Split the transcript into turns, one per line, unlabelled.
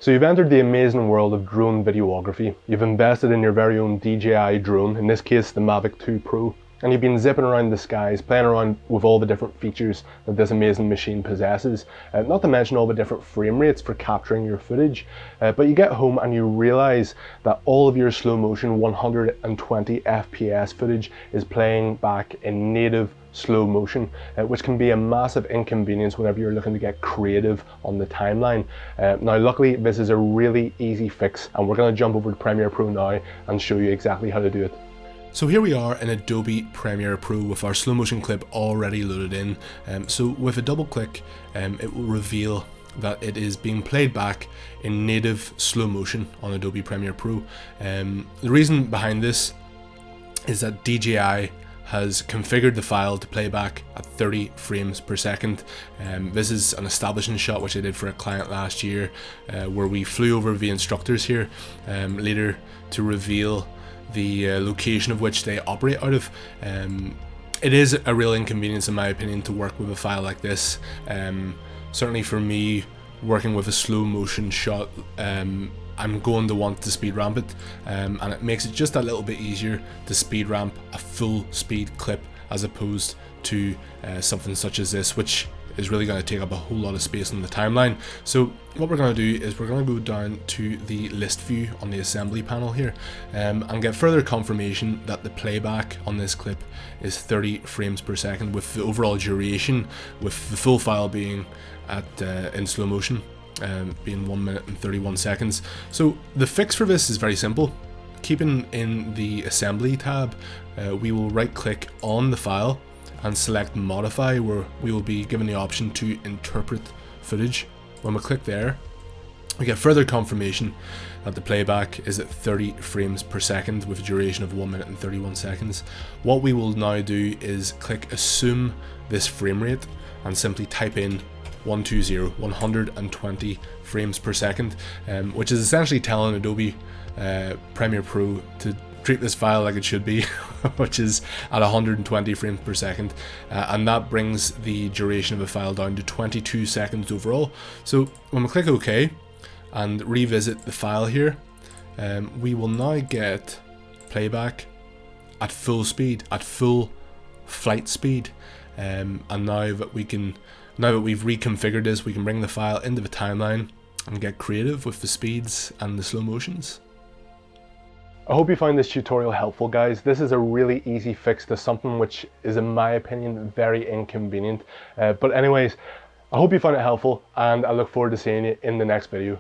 So you've entered the amazing world of drone videography. You've invested in your very own DJI drone, in this case the Mavic 2 Pro, and you've been zipping around the skies, playing around with all the different features that this amazing machine possesses, not to mention all the different frame rates for capturing your footage. But you get home and you realize that all of your slow motion 120 FPS footage is playing back in native slow motion, which can be a massive inconvenience whenever you're looking to get creative on the timeline. Now luckily this is a really easy fix, and we're going to jump over to Premiere Pro now and show you exactly how to do it.
So here we are in Adobe Premiere Pro with our slow motion clip already loaded in. So with a double click, it will reveal that it is being played back in native slow motion on Adobe Premiere Pro. The reason behind this is that DJI has configured the file to play back at 30 frames per second. This is an establishing shot which I did for a client last year, where we flew over the instructors here, later to reveal the location of which they operate out of. It is a real inconvenience in my opinion to work with a file like this. Certainly for me, working with a slow motion shot, I'm going to want to speed ramp it, and it makes it just a little bit easier to speed ramp a full speed clip as opposed to something such as this, which is really going to take up a whole lot of space on the timeline. So what we're going to do is we're going to go down to the list view on the assembly panel here, and get further confirmation that the playback on this clip is 30 frames per second, with the overall duration, with the full file being at in slow motion, being 1 minute and 31 seconds. So the fix for this is very simple. Keeping in the assembly tab, we will right click on the file and select modify, where we will be given the option to interpret footage. When we click there, we get further confirmation that the playback is at 30 frames per second with a duration of 1 minute and 31 seconds. What we will now do is click assume this frame rate and simply type in 120 frames per second, which is essentially telling Adobe Premiere Pro to treat this file like it should be, which is at 120 frames per second, and that brings the duration of the file down to 22 seconds overall. So when we click OK and revisit the file here, we will now get playback at full speed, at full flight speed, and now that we've reconfigured this, we can bring the file into the timeline and get creative with the speeds and the slow motions.
I hope you found this tutorial helpful, guys. This is a really easy fix to something which is, in my opinion, very inconvenient. But anyways, I hope you found it helpful, and I look forward to seeing you in the next video.